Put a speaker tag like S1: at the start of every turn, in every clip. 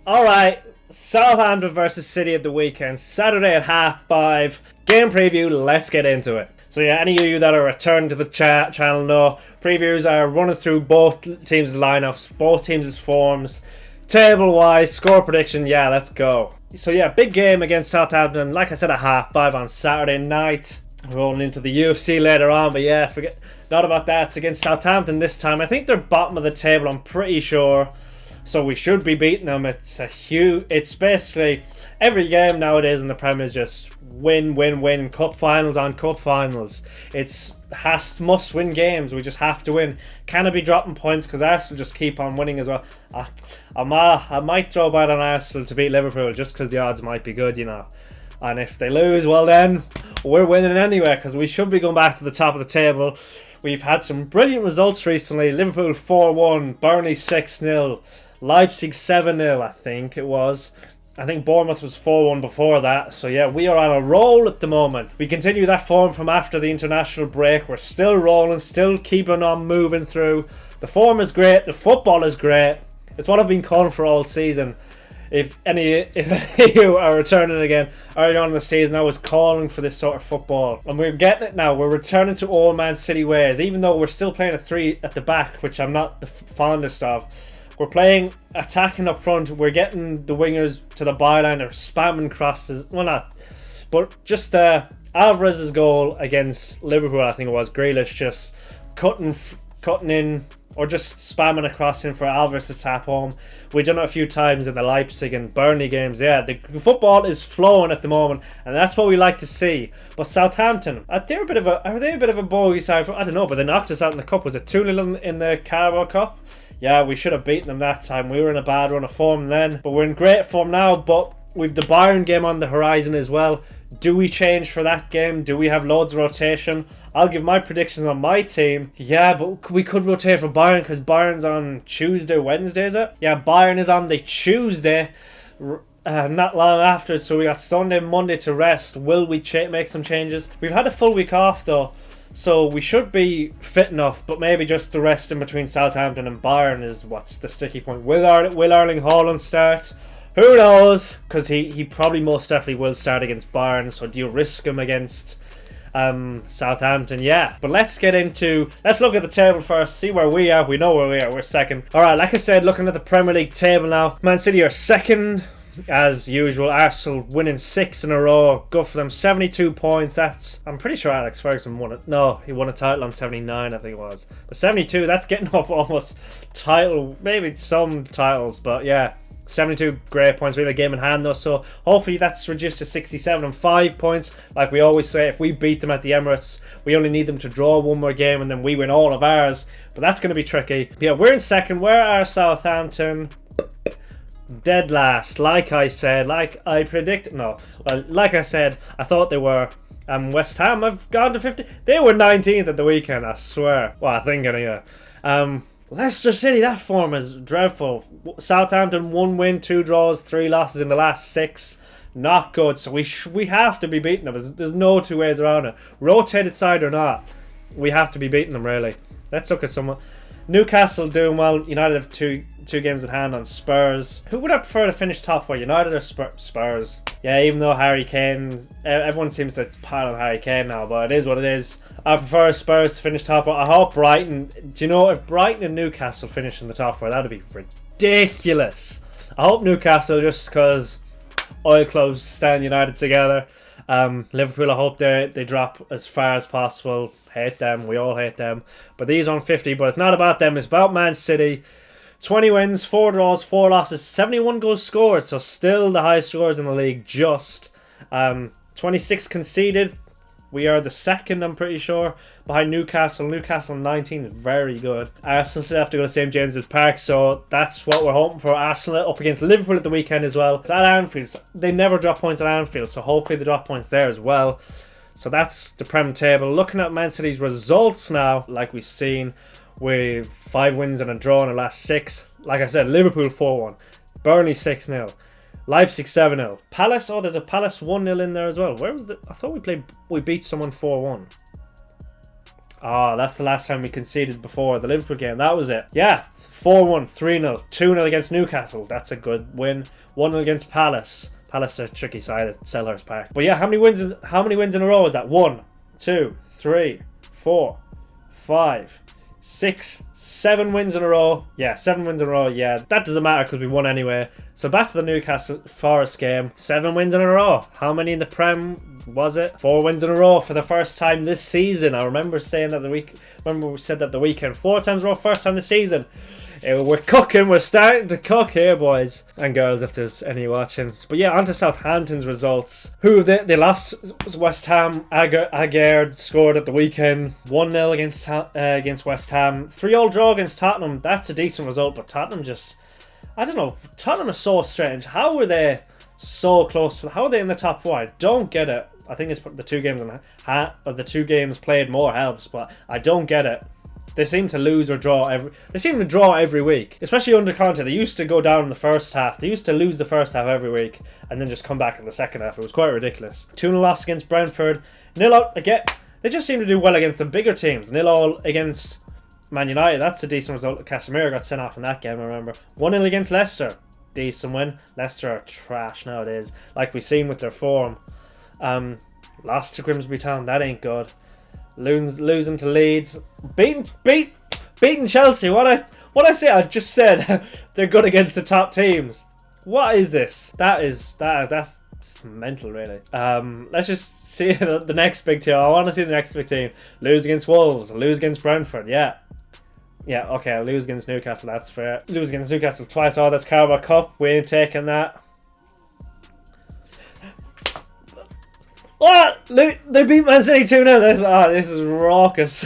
S1: Alright, Southampton versus City at the weekend, Saturday at 5:30. Game preview, let's get into it. So yeah, any of you that are returning to the channel know, previews are running through both teams' lineups, both teams' forms, table-wise, score prediction, yeah, let's go. So yeah, big game against Southampton, like I said, at 5:30 on Saturday night. Rolling into the UFC later on, but yeah, not about that. It's against Southampton this time. I think they're bottom of the table, I'm pretty sure. So we should be beating them. It's basically every game nowadays in the Prem is just win, win, win. Cup finals on cup finals. Must win games. We just have to win. Can it be dropping points because Arsenal just keep on winning as well? I might throw bad on Arsenal to beat Liverpool just because the odds might be good, you know. And if they lose, well then we're winning anyway because we should be going back to the top of the table. We've had some brilliant results recently. Liverpool 4-1, Burnley 6-0. Leipzig 7-0, I think it was. I think Bournemouth was 4-1 before that. So yeah, we are on a roll at the moment. We continue that form from after the international break. We're still rolling, still keeping on moving through. The form is great. The football is great. It's what I've been calling for all season. If any of you are returning again early on in the season, I was calling for this sort of football. And we're getting it now. We're returning to old Man City ways. Even though we're still playing a 3 at the back, which I'm not the fondest of. We're playing attacking up front. We're getting the wingers to the byline. They're spamming crosses. Well, not. But just Alvarez's goal against Liverpool, I think it was. Grealish just cutting in or just spamming across in for Alvarez to tap home. We've done it a few times in the Leipzig and Burnley games. Yeah, the football is flowing at the moment, and that's what we like to see. But Southampton, are they a bit of a bogey side? I don't know, but they knocked us out in the cup. Was it 2-0 in the Carabao Cup? Yeah, we should have beaten them that time. We were in a bad run of form then, but we're in great form now. But we've the Bayern game on the horizon as well. Do we change for that game? Do we have loads of rotation? I'll give my predictions on my team. Yeah, but we could rotate for Bayern because Bayern's on Tuesday, Wednesday, is it? Yeah, Bayern is on the Tuesday, not long after. So we got Sunday, Monday to rest. Will we make some changes? We've had a full week off though, so we should be fit enough. But maybe just the rest in between Southampton and Bayern is what's the sticky point. Will Erling Haaland start? Who knows? Because he probably most definitely will start against Bayern. So do you risk him against Southampton? Yeah, but let's look at the table first, see where we are. We know where we are. We're second. Alright, like I said, looking at the Premier League table now, Man City are second as usual. Arsenal winning 6 in a row. Go for them. 72 points. I'm pretty sure Alex Ferguson won it. No, he won a title on 79, I think it was. But 72, that's getting up almost title, maybe some titles, but yeah, 72 great points. We have a game in hand though, so hopefully that's reduced to 67 and 5 points. Like we always say, if we beat them at the Emirates, we only need them to draw one more game and then we win all of ours. But that's going to be tricky. But yeah, we're in second. Where are Southampton? Dead last. Like I said, like I predicted. No, well, like I said, I thought they were. West Ham have gone to 50. They were 19th at the weekend, I swear. Well, I think anyway. Leicester City, that form is dreadful. Southampton 1 win, 2 draws, 3 losses in the last 6. Not good. So we have to be beating them. There's no two ways around it. Rotated side or not, we have to be beating them really. Let's look at someone. Newcastle doing well. United have two games at hand on Spurs. Who would I prefer to finish top for? United or Spurs? Yeah, even though Harry Kane, everyone seems to pile on Harry Kane now, but it is what it is. I prefer Spurs to finish top. I hope Brighton. Do you know, if Brighton and Newcastle finish in the top four, that'd be ridiculous. I hope Newcastle, just because oil clubs stand united together. Liverpool, I hope they drop as far as possible. Hate them, we all hate them. But these on 50, but it's not about them, it's about Man City. 20 wins, 4 draws, 4 losses, 71 goals scored, so still the highest scores in the league, just 26 conceded. We are the second, I'm pretty sure, behind Newcastle. Newcastle 19 is very good. Arsenal still have to go to St. James's Park, so that's what we're hoping for. Arsenal up against Liverpool at the weekend as well. It's at Anfield. They never drop points at Anfield, so hopefully they drop points there as well. So that's the Prem table. Looking at Man City's results now, like we've seen, with 5 wins and a draw in the last 6. Like I said, Liverpool 4-1, Burnley 6-0. Leipzig 7-0. Palace, oh, there's a Palace 1-0 in there as well. Where was the... I thought we beat someone 4-1. Oh, that's the last time we conceded before the Liverpool game. That was it. Yeah, 4-1, 3-0, 2-0 against Newcastle. That's a good win. 1-0 against Palace. Palace are a tricky side at Selhurst Park. But yeah, how many wins in a row is that? 1, 2, 3, 4, 5, 6, 7 wins in a row. Yeah, 7 wins in a row. Yeah, that doesn't matter because we won anyway. So back to the Newcastle Forest game. 7 wins in a row. How many in the Prem was it? 4 wins in a row for the first time this season. I remember saying that we said that the weekend. 4 times in a row, first time this season. We're cooking. We're starting to cook here, boys and girls, if there's any watching. But yeah, on to Southampton's results. They lost. West Ham. Aguerd scored at the weekend. 1-0 against West Ham. 3-3 draw against Tottenham. That's a decent result, but Tottenham just... I don't know. Tottenham is so strange. How were they so close to... How are they in the top 4? I don't get it. I think it's the 2 games the 2 games played more helps, but I don't get it. They seem to lose or draw every week, especially under Conte. They used to go down in the first half. They used to lose the first half every week and then just come back in the second half. It was quite ridiculous. 2-0 loss against Brentford. 0-0 again. They just seem to do well against the bigger teams. 0-0 against Man United. That's a decent result. Casemiro got sent off in that game, I remember. 1-0 against Leicester. Decent win. Leicester are trash nowadays, like we've seen with their form. Lost to Grimsby Town. That ain't good. Losing to Leeds, beating Chelsea. What I say? I just said they're good against the top teams. What is this? That's mental, really. Let's just see the next big team. I want to see the next big team lose against Wolves, lose against Brentford. Yeah. Okay, I'll lose against Newcastle. That's fair. Lose against Newcastle twice. Oh, that's Carabao Cup. We ain't taking that. What? They beat Man City 2-0. This is raucous.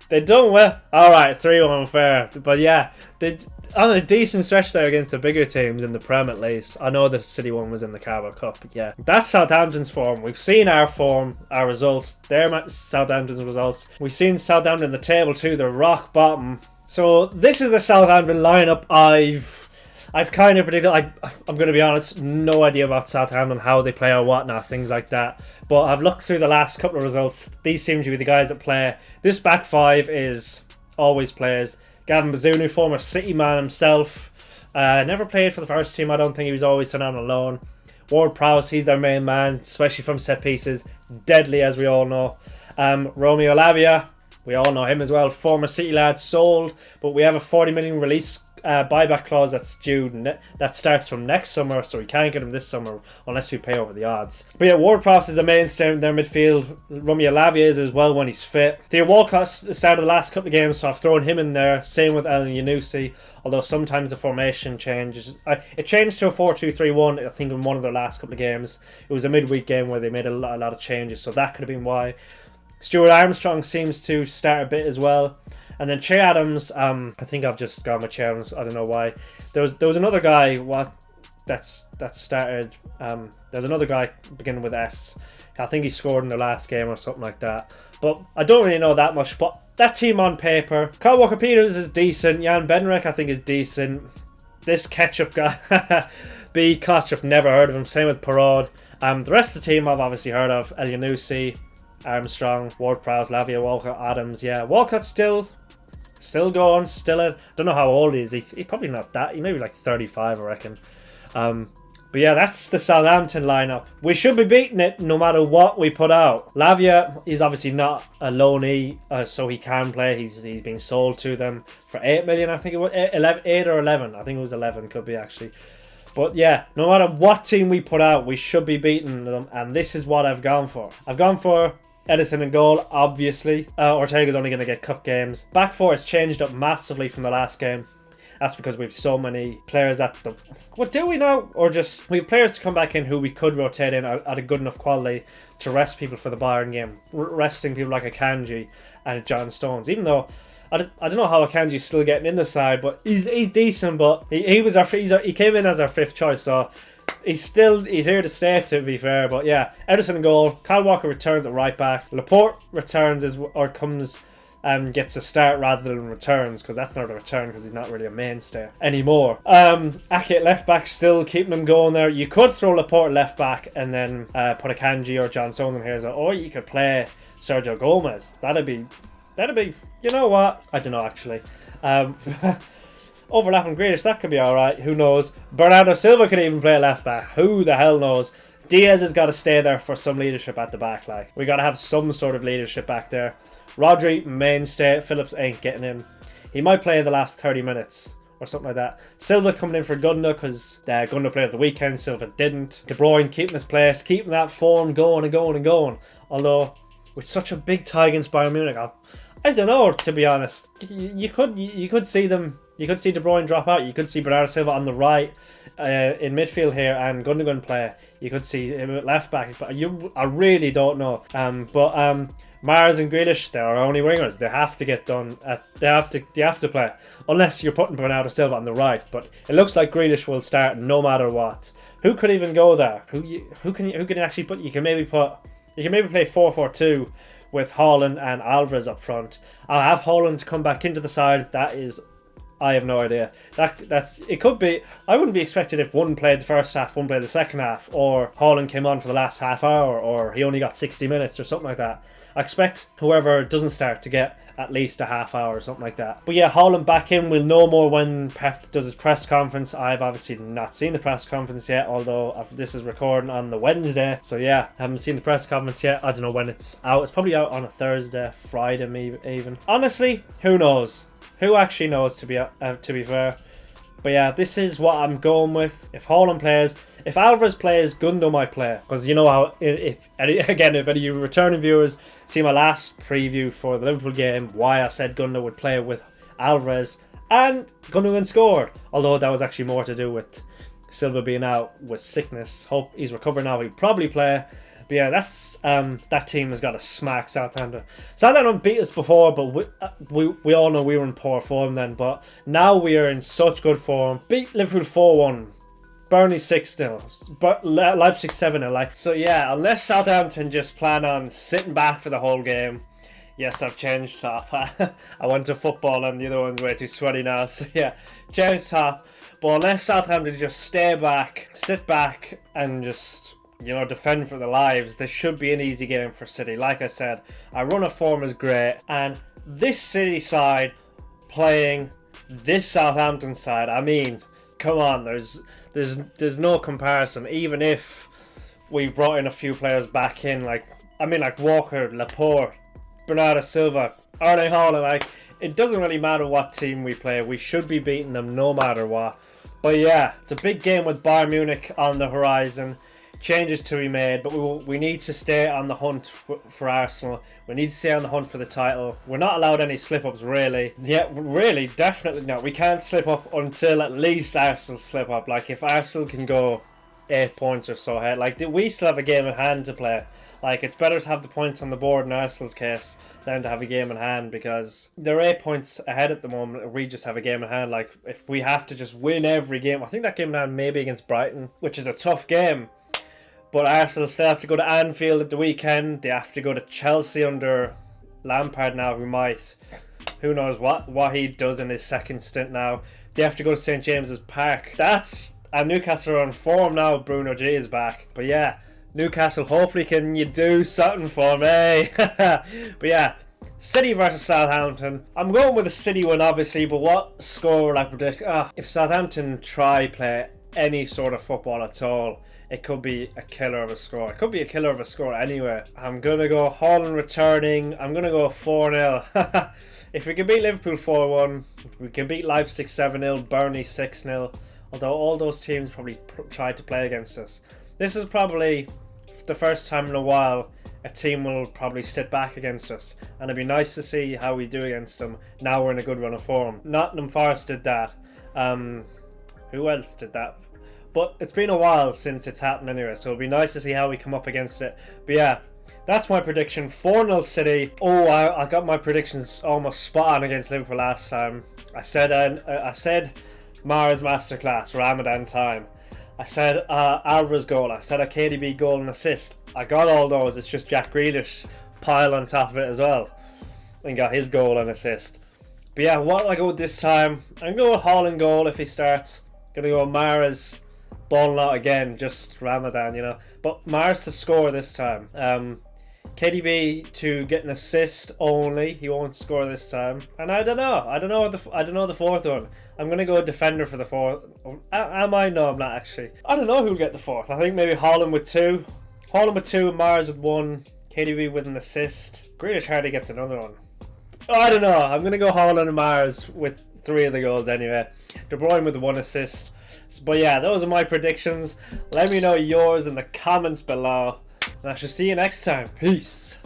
S1: They done well. Alright, 3-1 fair. But yeah, they on a decent stretch there against the bigger teams in the Prem at least. I know the City one was in the Carabao Cup, but yeah. That's Southampton's form. We've seen our form, our results. They're Southampton's results. We've seen Southampton in the table too. They're rock bottom. So this is the Southampton lineup I've kind of predicted. I'm going to be honest, no idea about Southampton, how they play or whatnot, things like that. But I've looked through the last couple of results. These seem to be the guys that play. This back 5 is always players. Gavin Bazunu, former City man himself. Never played for the first team, I don't think. He was always sent on alone. Ward-Prowse, he's their main man, especially from set pieces. Deadly, as we all know. Romeo Lavia, we all know him as well. Former City lad, sold, but we have a 40 million release buyback clause that's due that starts from next summer, so we can't get him this summer unless we pay over the odds. But yeah, Ward-Prowse is a mainstay in their midfield. Romeo Lavia is as well when he's fit. Theo Walcott started the last couple of games, so I've thrown him in there. Same with El Yunusi, although sometimes the formation changes. It changed to a 4-2-3-1, I think, in one of their last couple of games. It was a midweek game where they made a lot of changes, so that could have been why. Stuart Armstrong seems to start a bit as well. And then Che Adams, I think I've just gone with Che Adams. I don't know why. There was another guy that started. There's another guy beginning with S. I think he scored in the last game or something like that. But I don't really know that much. But that team on paper, Kyle Walker-Peters is decent. Jan Bednarek I think is decent. This Ketchup guy, B Ketchup, never heard of him. Same with Parod. The rest of the team I've obviously heard of. El Yunusi, Armstrong, Ward-Prowse, Lavia, Walcott, Adams. Yeah, Walcott's still going, don't know how old he is. He probably not that. He may be like 35, I reckon. But yeah, that's the Southampton lineup. We should be beating it no matter what we put out. Lavia is obviously not a loanee, so he can play. He's been sold to them for 8 million, I think it was 8 or 11. I think it was 11, could be actually. But yeah, no matter what team we put out, we should be beating them, and this is what I've gone for. I've gone for Edison in goal, obviously. Ortega's only going to get cup games. Back 4 has changed up massively from the last game. That's because we have so many players at the... What do we now? Or just... We have players to come back in who we could rotate in at a good enough quality to rest people for the Bayern game. Resting people like Akanji and John Stones. Even though... I don't know how Akanji's still getting in the side, but he's decent, but he came in as our 5th choice, so... He's here to stay, to be fair. But yeah, Edison in goal. Kyle Walker returns at right back. Laporte returns gets a start rather than returns, because that's not a return because he's not really a mainstay anymore. Ake at left back, still keeping him going there. You could throw Laporte left back and then put a Kanji or John Stones in here, or you could play Sergio Gomez. That'd be That'd be, you know what? I don't know actually. Overlapping Grealish, that could be alright. Who knows? Bernardo Silva could even play left back. Who the hell knows? Diaz has got to stay there for some leadership at the back. Like, we got to have some sort of leadership back there. Rodri, mainstay. Phillips ain't getting in. He might play the last 30 minutes or something like that. Silva coming in for Gunda because Gunda played at the weekend. Silva didn't. De Bruyne keeping his place, keeping that form going and going and going. Although, with such a big tie against Bayern Munich, I don't know, to be honest. You could see them. You could see De Bruyne drop out. You could see Bernardo Silva on the right in midfield here and Gundogan play. You could see him at left back, but I really don't know. But Mars and Grealish, they're our only wingers. They have to get done. They have to play, unless you're putting Bernardo Silva on the right. But it looks like Grealish will start no matter what. Who could even go there? Who can you actually put? You can maybe play 4-4-2 with Haaland and Alvarez up front. I'll have Haaland come back into the side. I have no idea. It could be. I wouldn't be expected if one played the first half, one played the second half, or Haaland came on for the last half hour, or he only got 60 minutes or something like that. I expect whoever doesn't start to get at least a half hour or something like that. But yeah, Haaland back in. We'll know more when Pep does his press conference. I've obviously not seen the press conference yet, although this is recording on the Wednesday. So yeah, I haven't seen the press conference yet. I don't know when it's out. It's probably out on a Thursday, Friday maybe even. Honestly, who knows? Who actually knows, to be fair. But yeah, this is what I'm going with. If Haaland plays, if Alvarez plays, Gundo might play. Because you know how, if any of you returning viewers see my last preview for the Liverpool game, why I said Gundo would play with Alvarez, and Gundogan scored. Although that was actually more to do with Silva being out with sickness. Hope he's recovering now. He'll probably play. But yeah, that's that team has got to smack Southampton. Southampton beat us before, but we all know we were in poor form then. But now we are in such good form. Beat Liverpool 4-1, Burnley 6-0, Leipzig 7-0. So yeah, unless Southampton just plan on sitting back for the whole game. Yes, I've changed top. I went to football and the other one's way too sweaty now. So yeah, changed top. But unless Southampton just stay back, sit back, and just, defend for their lives, this should be an easy game for City. Like I said, our run of form is great, and this City side playing this Southampton side, I mean, come on, there's no comparison. Even if we brought in a few players back in, like Walker, Laporte, Bernardo Silva, Erling Haaland, it doesn't really matter what team we play. We should be beating them no matter what. But yeah, it's a big game with Bayern Munich on the horizon. Changes to be made, but we need to stay on the hunt for Arsenal. We need to stay on the hunt for the title. We're not allowed any slip-ups, really. Yeah, really, definitely not. We can't slip up until at least Arsenal slip up. Like, if Arsenal can go 8 points or so ahead, we still have a game in hand to play. It's better to have the points on the board in Arsenal's case than to have a game in hand, because they're 8 points ahead at the moment. We just have a game in hand. If we have to just win every game, I think that game in hand maybe against Brighton, which is a tough game. But Arsenal still have to go to Anfield at the weekend. They have to go to Chelsea under Lampard now, who knows what he does in his second stint now. They have to go to St. James's Park. And Newcastle are on form now. Bruno G is back. But yeah, Newcastle, hopefully can you do something for me? But yeah, City versus Southampton. I'm going with a City win, obviously, but what score will I predict? If Southampton play any sort of football at all, it could be a killer of a score. It could be a killer of a score anyway. I'm going to go Haaland returning. I'm going to go 4-0. If we can beat Liverpool 4-1, we can beat Leipzig 7-0, Burnley 6-0. Although all those teams probably tried to play against us. This is probably the first time in a while a team will probably sit back against us. And it'd be nice to see how we do against them. Now we're in a good run of form. Nottingham Forest did that. Who else did that? But it's been a while since it's happened anyway, so it'll be nice to see how we come up against it. But yeah, that's my prediction. 4-0 City. Oh, I got my predictions almost spot on against Liverpool last time. I said Mara's masterclass, Ramadan time. I said Alvarez goal. I said a KDB goal and assist. I got all those. It's just Jack Grealish pile on top of it as well, and got his goal and assist. But yeah, what do I go with this time? I'm going with Haaland goal if he starts. Gonna go with Mara's balling out again, just Ramadan, But Mars to score this time. KDB to get an assist only. He won't score this time. And I don't know the fourth one. I'm gonna go defender for the fourth. Am I? No, I'm not actually. I don't know who'll get the fourth. I think maybe Haaland with 2. Haaland with 2, Mars with 1, KDB with an assist. Grealish hardly gets another one. Oh, I don't know. I'm gonna go Haaland and Mars with 3 of the goals anyway. De Bruyne with 1 assist. But yeah, those are my predictions. Let me know yours in the comments below. And I shall see you next time. Peace.